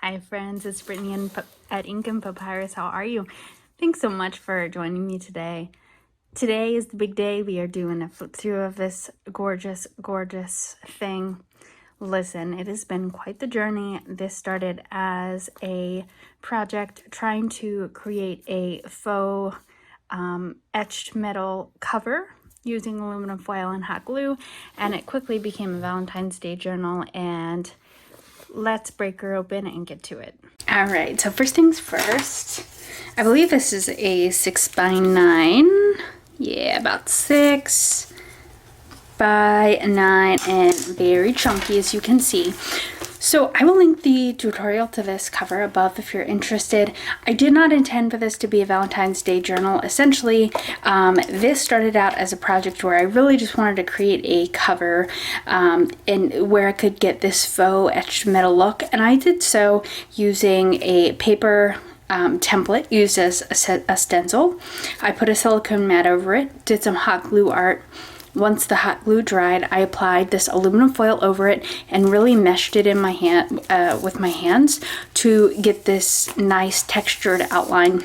Hi friends, it's Brittany at Ink and Papyrus. How are you? Thanks so much for joining me today. Today is the big day. We are doing a flip through of this gorgeous, gorgeous thing. Listen, it has been quite the journey. This started as a project trying to create a faux etched metal cover using aluminum foil and hot glue, and it quickly became a Valentine's Day journal, and let's break her open and get to it. All right, so first things first, I believe this is a 6x9. Yeah, about 6 by 9 and very chunky, as you can see. So I will link the tutorial to this cover above if you're interested. I did not intend for this to be a Valentine's Day journal. Essentially, this started out as a project where I really just wanted to create a cover and where I could get this faux etched metal look, and I did so using a paper template used as a stencil. I put a silicone mat over it, did some hot glue art. Once the hot glue dried, I applied this aluminum foil over it and really meshed it in my hand with my hands to get this nice textured outline.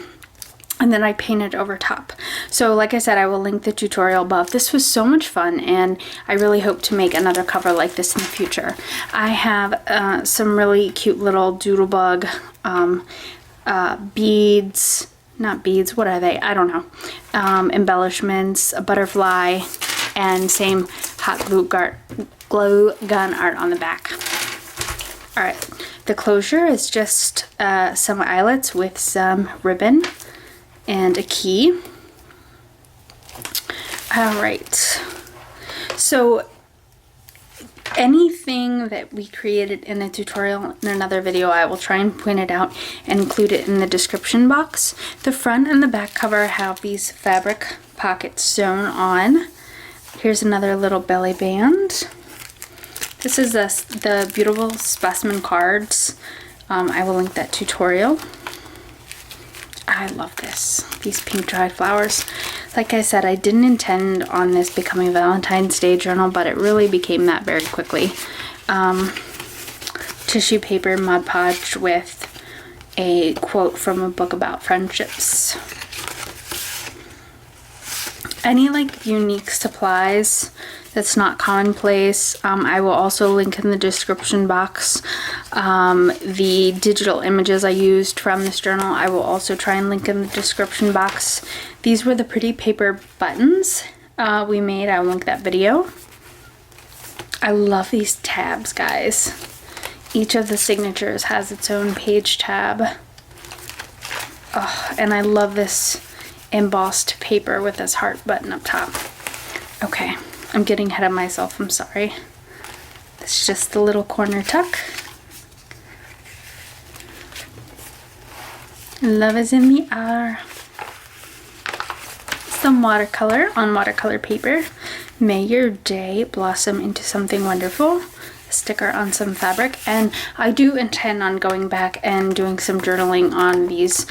And then I painted over top. So like I said, I will link the tutorial above. This was so much fun, and I really hope to make another cover like this in the future. I have some really cute little doodlebug beads, not beads, what are they? I don't know. Embellishments, a butterfly, and same hot glue gun art on the back. All right, the closure is just some eyelets with some ribbon and a key. All right, so anything that we created in the tutorial in another video, I will try and point it out and include it in the description box. The front and the back cover have these fabric pockets sewn on. Here's another little belly band. This is the beautiful specimen cards. I will link that tutorial. I love this. These pink dried flowers. Like I said, I didn't intend on this becoming a Valentine's Day journal, but it really became that very quickly. Tissue paper Mod Podge with a quote from a book about friendships. Any like unique supplies that's not commonplace, I will also link in the description box. The digital images I used from this journal, I will also try and link in the description box. These were the pretty paper buttons we made. I'll link that video. I love these tabs, guys. Each of the signatures has its own page tab. Oh, and I love this embossed paper with this heart button up top. Okay, I'm getting ahead of myself, I'm sorry. It's just the little corner tuck. Love is in the air. Some watercolor on watercolor paper. May your day blossom into something wonderful. A sticker on some fabric, and I do intend on going back and doing some journaling on these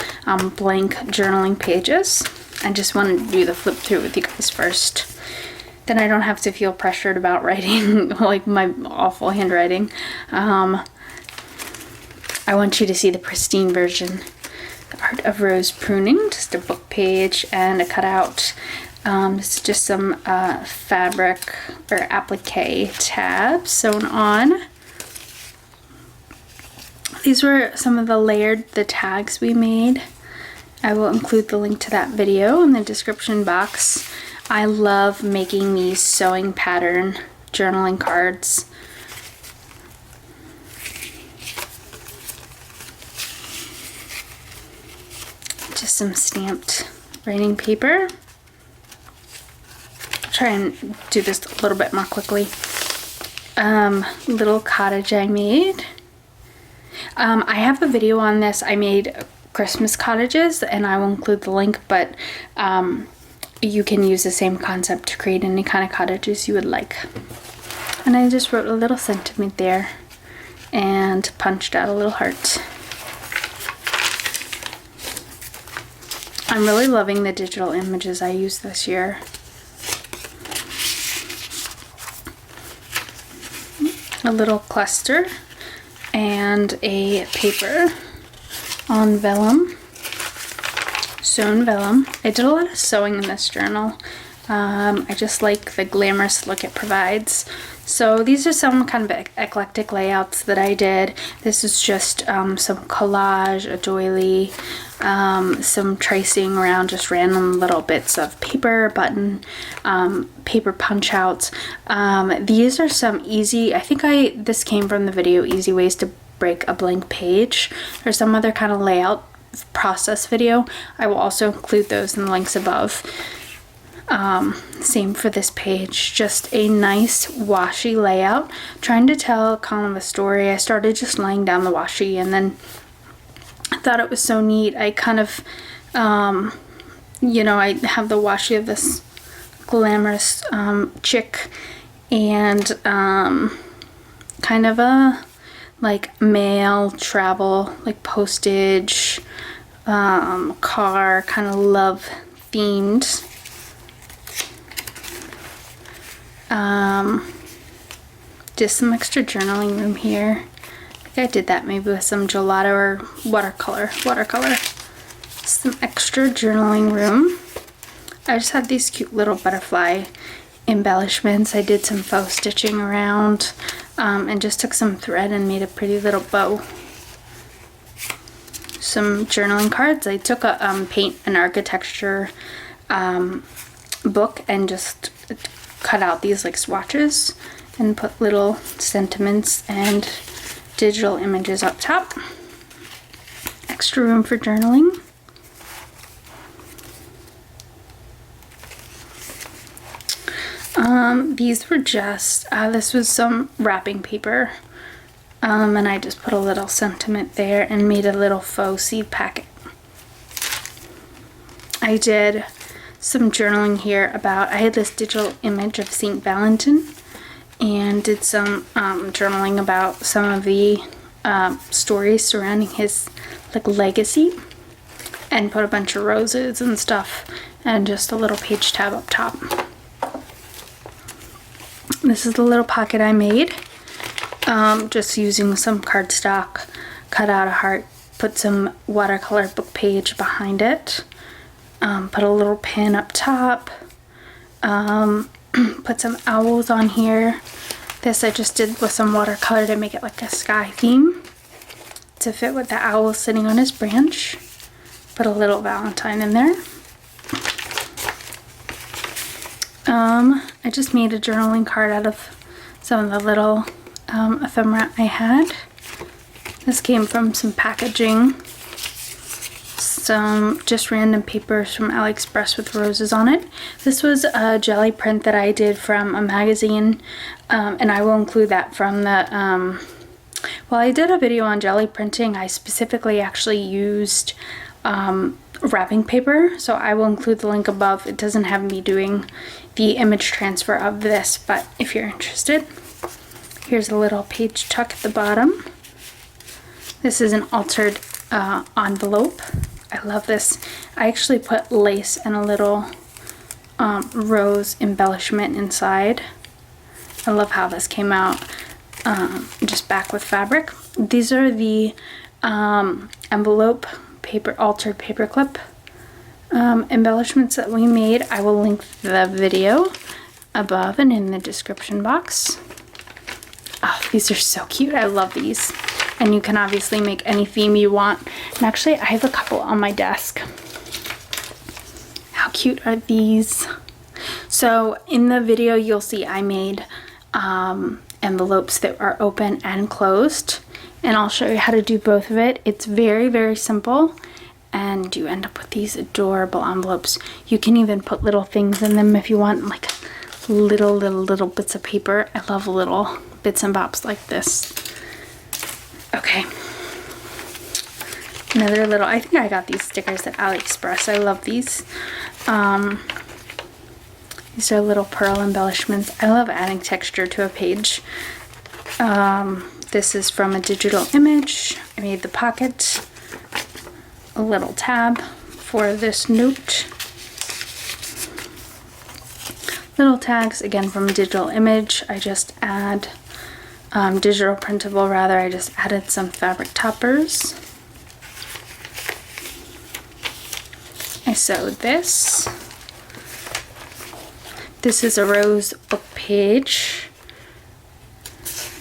blank journaling pages. I just wanted to do the flip through with you guys first. Then I don't have to feel pressured about writing like my awful handwriting. I want you to see the pristine version. The Art of Rose Pruning, just a book page and a cutout. It's just some fabric or applique tabs sewn on. These were some of the tags we made. I will include the link to that video in the description box. I love making these sewing pattern journaling cards. Just some stamped writing paper. Try and do this a little bit more quickly. Little cottage I made. I have a video on this. I made Christmas cottages, and I will include the link, but you can use the same concept to create any kind of cottages you would like. And I just wrote a little sentiment there and punched out a little heart. I'm really loving the digital images I used this year. A little cluster and a paper on vellum, sewn vellum. I did a lot of sewing in this journal. I just like the glamorous look it provides. So these are some kind of eclectic layouts that I did. This is just some collage, a doily, some tracing around just random little bits of paper, button, paper punch outs. These are some easy, I think this came from the video Easy Ways to Break a Blank Page, or some other kind of layout process video. I will also include those in the links above. Same for this page, just a nice washi layout, trying to tell kind of a story. I started just laying down the washi, and then I thought it was so neat. I kind of, you know, I have the washi of this glamorous chick, and kind of a like mail, travel, like postage, car, kind of love themed. Just some extra journaling room here. I think I did that maybe with some gelato or watercolor. Some extra journaling room. I just had these cute little butterfly embellishments. I did some faux stitching around, and just took some thread and made a pretty little bow. Some journaling cards. I took a paint and architecture book and just cut out these like swatches and put little sentiments and digital images up top. Extra room for journaling. These were just, this was some wrapping paper, and I just put a little sentiment there and made a little faux seed packet. I did some journaling here about, I had this digital image of St. Valentine, and did some journaling about some of the stories surrounding his like legacy, and put a bunch of roses and stuff, and just a little page tab up top. This is the little pocket I made, just using some cardstock, cut out a heart, put some watercolor book page behind it, put a little pin up top, put some owls on here. This I just did with some watercolor to make it like a sky theme to fit with the owl sitting on his branch. Put a little Valentine in there. I just made a journaling card out of some of the little ephemera I had. This came from some packaging, some just random papers from AliExpress with roses on it. This was a jelly print that I did from a magazine, and I will include that from the, well, I did a video on jelly printing. I specifically actually used wrapping paper, so I will include the link above. It doesn't have me doing the image transfer of this, but if you're interested, here's a little page tuck at the bottom. This is an altered envelope. I love this. I actually put lace and a little rose embellishment inside. I love how this came out, just back with fabric. These are the envelope paper, altered paper clip embellishments that we made. I will link the video above and in the description box. Oh, these are so cute. I love these. And you can obviously make any theme you want. And actually, I have a couple on my desk. How cute are these? So in the video, you'll see I made envelopes that are open and closed. And I'll show you how to do both of it. It's very, very simple. And you end up with these adorable envelopes. You can even put little things in them if you want, like little bits of paper. I love little bits and bobs like this. Okay. Another little, I think I got these stickers at AliExpress. I love these. These are little pearl embellishments. I love adding texture to a page. This is from a digital image. I made the pocket, a little tab for this note. Little tags, again from a digital image. I just add digital printable rather. I just added some fabric toppers. I sewed this. This is a rose book page.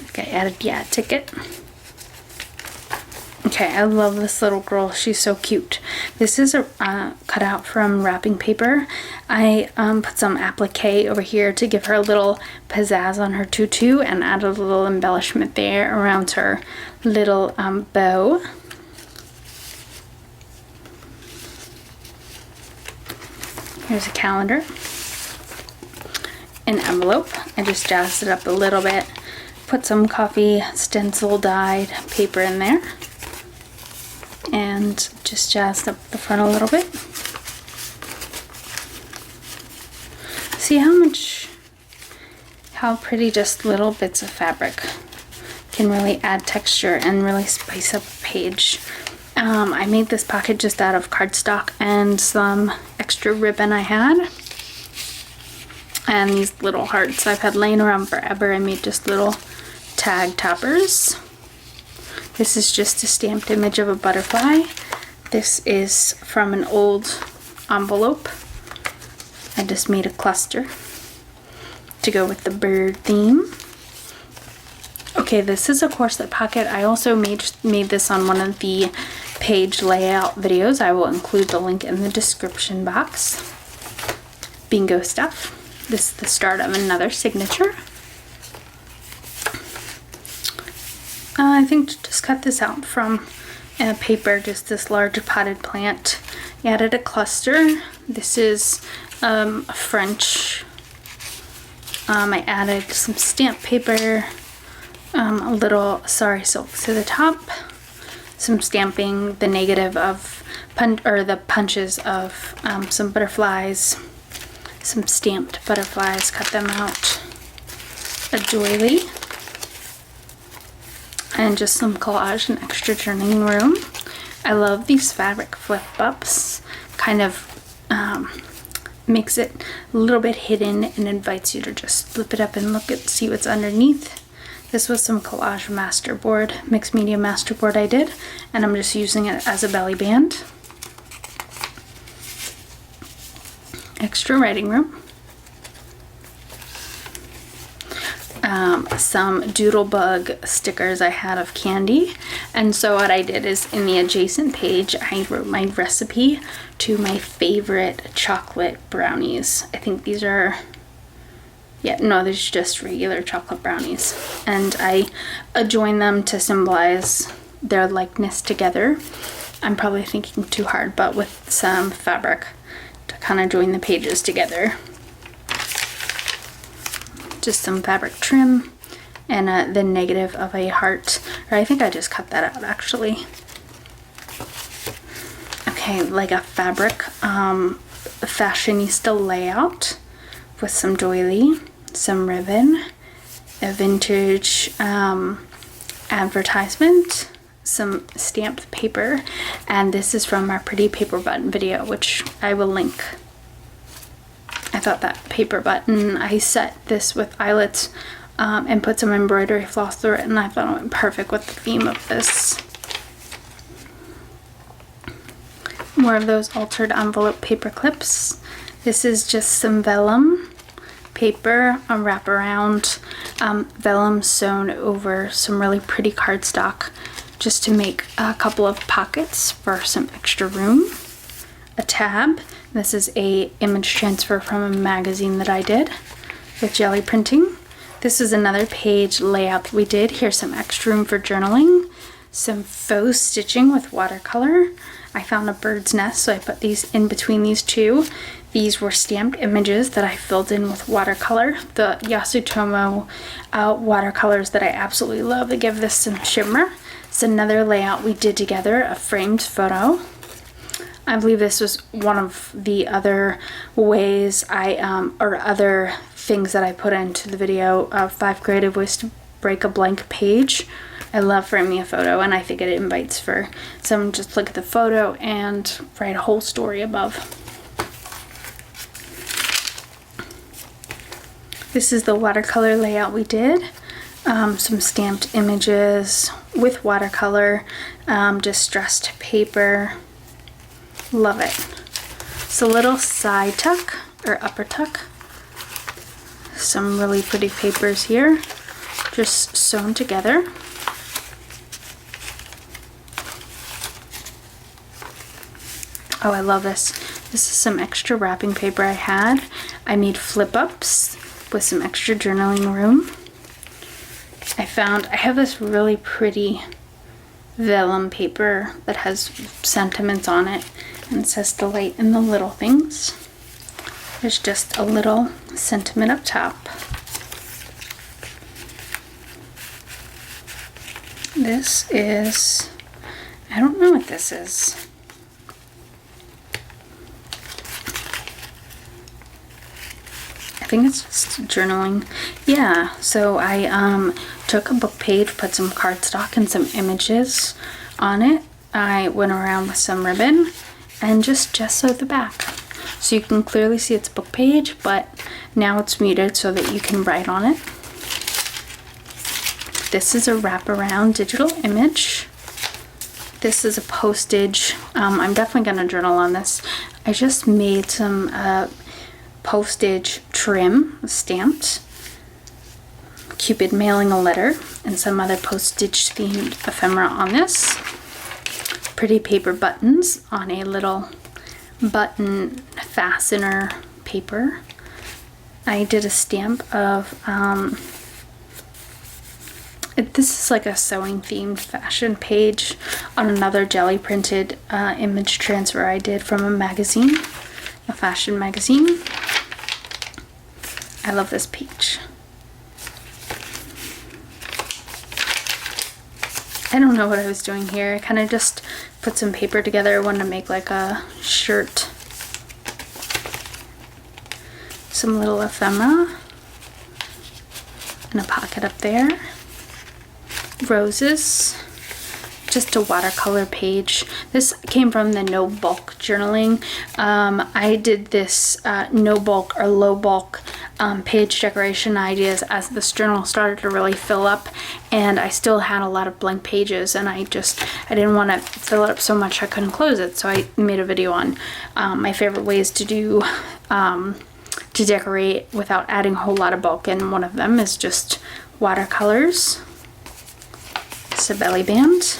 Okay, I added ticket. Okay, I love this little girl. She's so cute. This is a cutout from wrapping paper. I put some applique over here to give her a little pizzazz on her tutu and add a little embellishment there around her little bow. Here's a calendar. An envelope. I just jazzed it up a little bit. Put some coffee stencil dyed paper in there. And just jazzed up the front a little bit. See how pretty just little bits of fabric can really add texture and really spice up a page. I made this pocket just out of cardstock and some extra ribbon I had. And these little hearts I've had laying around forever. I made just little tag toppers. This is just a stamped image of a butterfly. This is from an old envelope. I just made a cluster to go with the bird theme. Okay, this is a corset pocket. I also made this on one of the page layout videos. I will include the link in the description box. Bingo stuff. This is the start of another signature. I think just cut this out from paper, just this large potted plant. I added a cluster. This is French. I added some stamp paper, a little sari silk to the top, some stamping, the negative of the punches of some butterflies, some stamped butterflies, cut them out, a doily, and just some collage and extra journaling room. I love these fabric flip ups, kind of makes it a little bit hidden and invites you to just flip it up and see what's underneath. This was some collage masterboard, mixed media masterboard I did, and I'm just using it as a belly band. Extra writing room. Some doodlebug stickers I had of candy, and so what I did is in the adjacent page I wrote my recipe to my favorite chocolate brownies. I think these are, these are just regular chocolate brownies, and I joined them to symbolize their likeness together. I'm probably thinking too hard, but with some fabric to kind of join the pages together. Just some fabric trim and the negative of a heart, or I think I just cut that out actually. Okay, like a fabric fashionista layout with some doily, some ribbon, a vintage advertisement, some stamped paper, and this is from our pretty paper button video, which I will link. I thought that paper button, I set this with eyelets and put some embroidery floss through it, and I thought it went perfect with the theme of this. More of those altered envelope paper clips. This is just some vellum paper, a wraparound vellum sewn over some really pretty cardstock just to make a couple of pockets for some extra room. A tab. This is a image transfer from a magazine that I did with jelly printing. This is another page layout that we did. Here's some extra room for journaling. Some faux stitching with watercolor. I found a bird's nest, so I put these in between these two. These were stamped images that I filled in with watercolor. The Yasutomo watercolors that I absolutely love. They give this some shimmer. It's another layout we did together, a framed photo. I believe this was one of the other ways or other things that I put into the video of 5 creative ways to break a blank page. I love framing a photo, and I think it invites for someone just look at the photo and write a whole story above. This is the watercolor layout we did. some stamped images with watercolor, distressed paper. Love it. It's a little side tuck or upper tuck. Some really pretty papers here, just sewn together. Oh, I love this. This is some extra wrapping paper I had. I made flip-ups with some extra journaling room. I have this really pretty vellum paper that has sentiments on it, and it says delight in the little things. There's just a little sentiment up top. This is, I don't know what this is. I think it's just journaling. Yeah, so I took a book page, put some cardstock and some images on it. I went around with some ribbon and just gessoed the back. So you can clearly see it's book page, but now it's muted so that you can write on it. This is a wraparound digital image. This is a postage. I'm definitely gonna journal on this. I just made some postage trim stamped, Cupid mailing a letter, and some other postage themed ephemera on this. Pretty paper buttons on a little button fastener paper. I did a stamp of this is like a sewing themed fashion page on another jelly printed image transfer I did from a magazine, a fashion magazine. I love this page. I don't know what I was doing here. I kind of just put some paper together. I wanted to make like a shirt. Some little ephemera. And a pocket up there. Roses. Just a watercolor page. This came from the no bulk journaling. I did this no bulk or low bulk page decoration ideas as this journal started to really fill up, and I still had a lot of blank pages, and I didn't want to fill it up so much I couldn't close it, so I made a video on my favorite ways to do to decorate without adding a whole lot of bulk, and one of them is just watercolors. It's a belly band.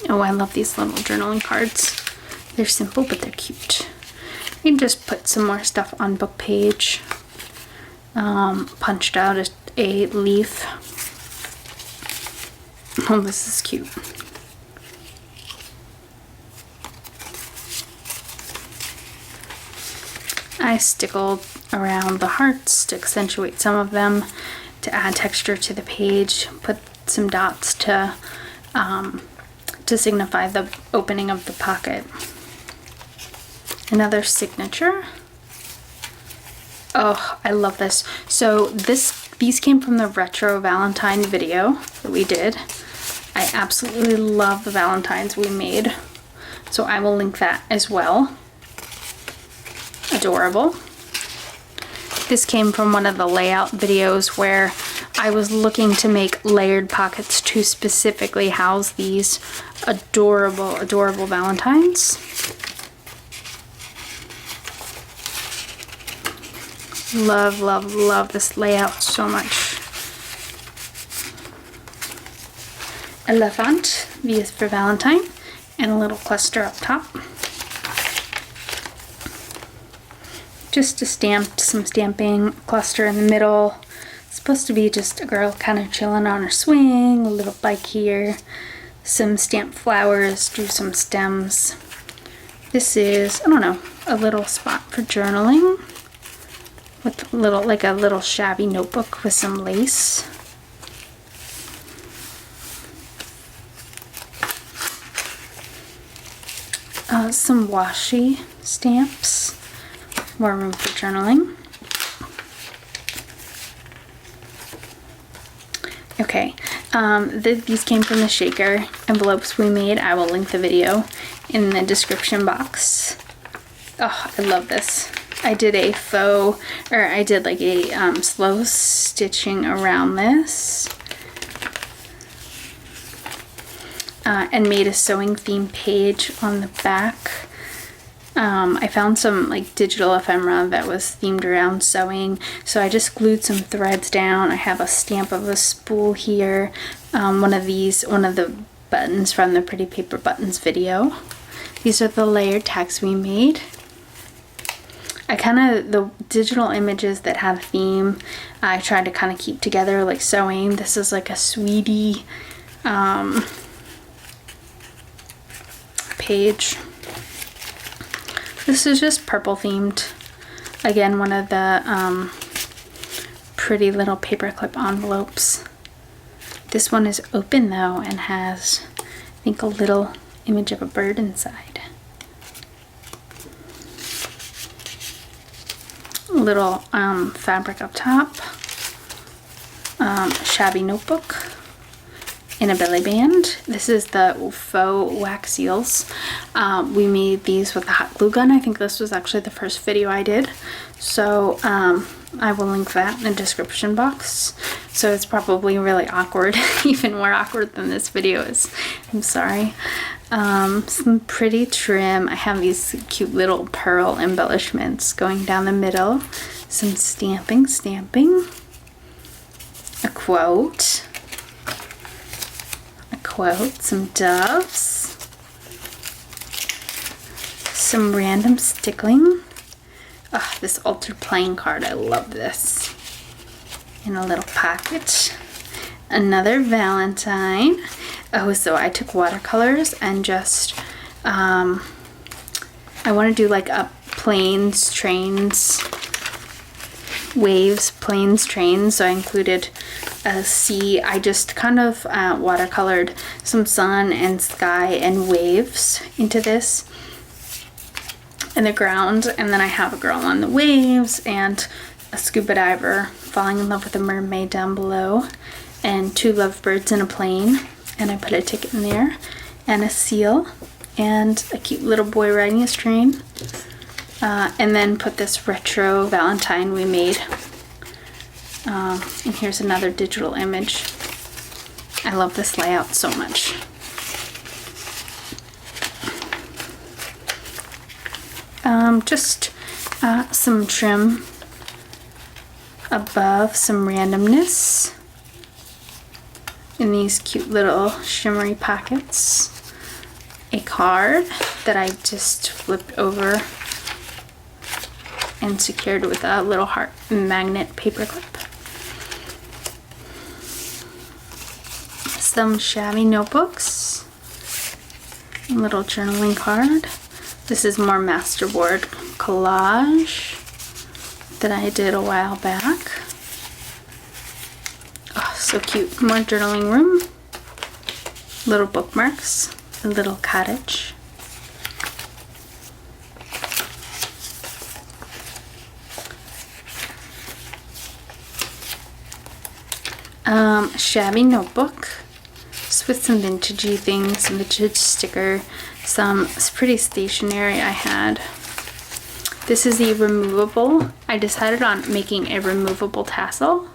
Oh, I love these little journaling cards. They're simple, but they're cute. You can just put some more stuff on book page. Punched out a leaf. Oh, this is cute. I stickled around the hearts to accentuate some of them, to add texture to the page. Put some dots to signify the opening of the pocket. Another signature. Oh, I love this. So these came from the retro Valentine video that we did. I absolutely love the Valentines we made, so I will link that as well. Adorable. This came from one of the layout videos where I was looking to make layered pockets to specifically house these adorable, adorable Valentines. Love, love, love this layout so much. Elephant, V is for Valentine, and a little cluster up top. Just some stamping, cluster in the middle. It's supposed to be just a girl kind of chilling on her swing, a little bike here, some stamped flowers, drew some stems. This is, I don't know, a little spot for journaling with like a little shabby notebook with some lace. Some washi stamps. More room for journaling. Okay, these came from the shaker envelopes we made. I will link the video in the description box. Oh, I love this. I did a faux, or I did like a slow stitching around this. And made a sewing theme page on the back. I found some like digital ephemera that was themed around sewing, so I just glued some threads down. I have a stamp of a spool here, one of the buttons from the Pretty Paper Buttons video. These are the layered tags we made. The digital images that have a theme, I tried to kind of keep together like sewing. This is like a sweetie page. This is just purple themed. Again, one of the pretty little paperclip envelopes. This one is open though and has, I think, a little image of a bird inside. A little fabric up top. Shabby notebook in a belly band. This is the faux wax seals. We made these with a hot glue gun. I think this was actually the first video I did. So I will link that in the description box. So it's probably really awkward, even more awkward than this video is. I'm sorry. Some pretty trim. I have these cute little pearl embellishments going down the middle. Some stamping. A quote, some doves, some random stickling. Oh, this altered playing card, I love this. In a little pocket. Another Valentine. Oh, so I took watercolors and just, I want to do like a planes, trains, waves, planes, trains. So I included a sea. I just kind of watercolored some sun and sky and waves into this in the ground, and then I have a girl on the waves and a scuba diver falling in love with a mermaid down below, and two lovebirds in a plane, and I put a ticket in there, and a seal, and a cute little boy riding his train, and then put this retro Valentine we made. And here's another digital image. I love this layout so much. Just some trim above, some randomness in these cute little shimmery pockets. A card that I just flipped over and secured with a little heart magnet paperclip. Some shabby notebooks, a little journaling card. This is more masterboard collage that I did a while back. Oh, so cute. More journaling room, little bookmarks, a little cottage. Shabby notebook, just with some vintagey things, some vintage sticker, some pretty stationery I had. This is the removable. I decided on making a removable tassel,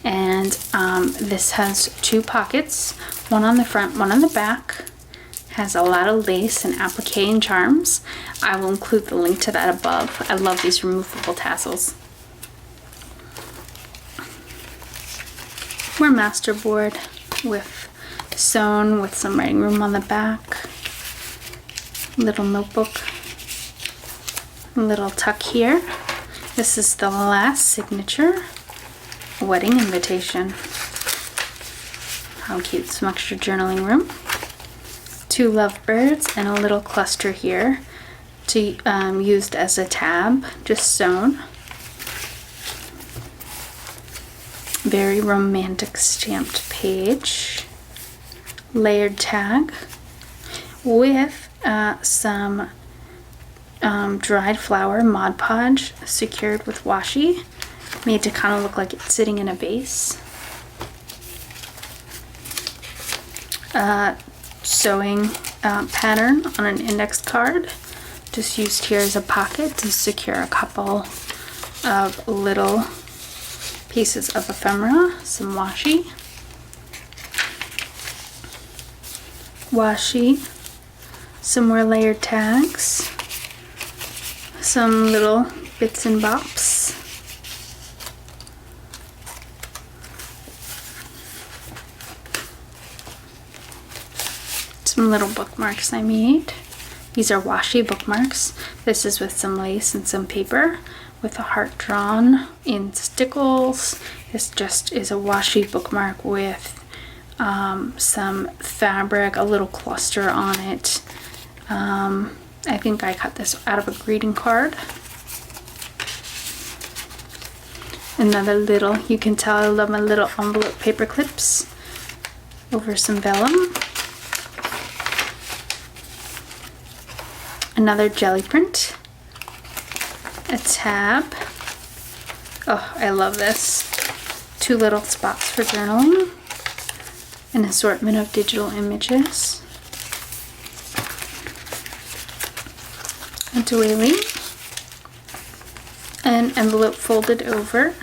and this has two pockets, one on the front, one on the back. Has a lot of lace and applique and charms. I will include the link to that above. I love these removable tassels. More masterboard with sewn with some writing room on the back. Little notebook. Little tuck here. This is the last signature. Wedding invitation. How cute. Some extra journaling room. Two lovebirds and a little cluster here to used as a tab, just sewn. Very romantic stamped page. Layered tag with some dried flower Mod Podge secured with washi, made to kind of look like it's sitting in a vase. Sewing pattern on an index card, Just used here as a pocket to secure a couple of little pieces of ephemera, some washi, some more layered tags, some little bits and bops, some little bookmarks I made. These are washi bookmarks. This is with some lace and some paper with a heart drawn in stickles. This just is a washi bookmark with some fabric, a little cluster on it. I think I cut this out of a greeting card. Another little, you can tell I love my little envelope paper clips over some vellum. Another jelly print, a tab. Oh, I love this. 2 little spots for journaling, an assortment of digital images, a doily, an envelope folded over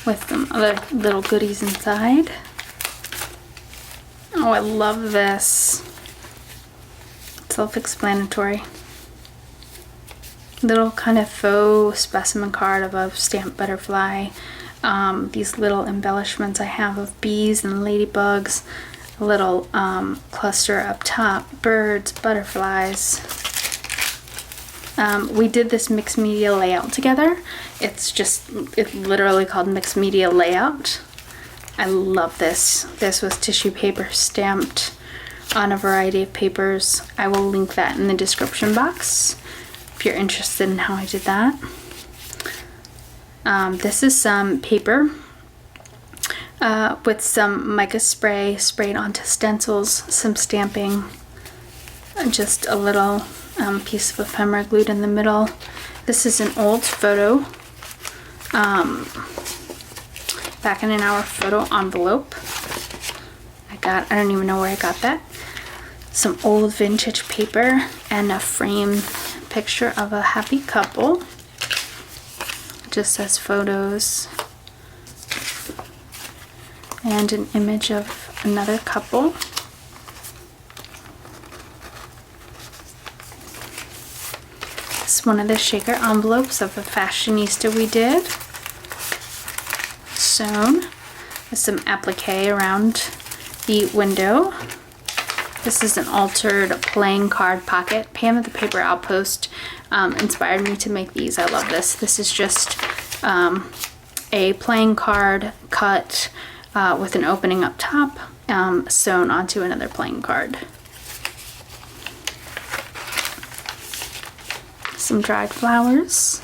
with some other little goodies inside. Oh, I love this. Self-explanatory. Little kind of faux specimen card of a stamped butterfly. These little embellishments I have of bees and ladybugs. A little cluster up top, birds, butterflies. We did this mixed media layout together. It's literally called mixed media layout. I love this. This was tissue paper stamped on a variety of papers. I will link that in the description box if you're interested in how I did that. This is some paper with some mica spray sprayed onto stencils, some stamping, just a little piece of ephemera glued in the middle. This is an old photo, back in our photo envelope. I don't even know where I got that. Some old vintage paper and a framed picture of a happy couple. Just says photos. And an image of another couple. This is one of the shaker envelopes of a fashionista we did. Sewn with some applique around the window. This is an altered playing card pocket. Pam at the Paper Outpost inspired me to make these. I love this. This is just a playing card cut with an opening up top, sewn onto another playing card. Some dried flowers.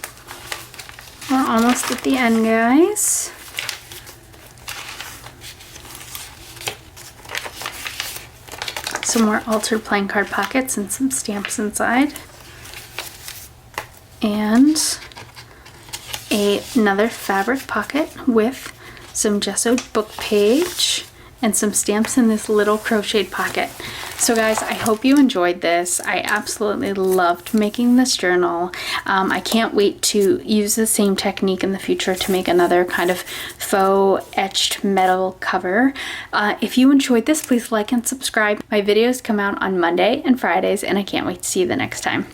We're almost at the end, guys. Some more altered playing card pockets and some stamps inside. And another fabric pocket with some gessoed book page and some stamps in this little crocheted pocket. So guys, I hope you enjoyed this. I absolutely loved making this journal. I can't wait to use the same technique in the future to make another kind of faux etched metal cover. If you enjoyed this, please like and subscribe. My videos come out on Monday and Fridays, and I can't wait to see you the next time.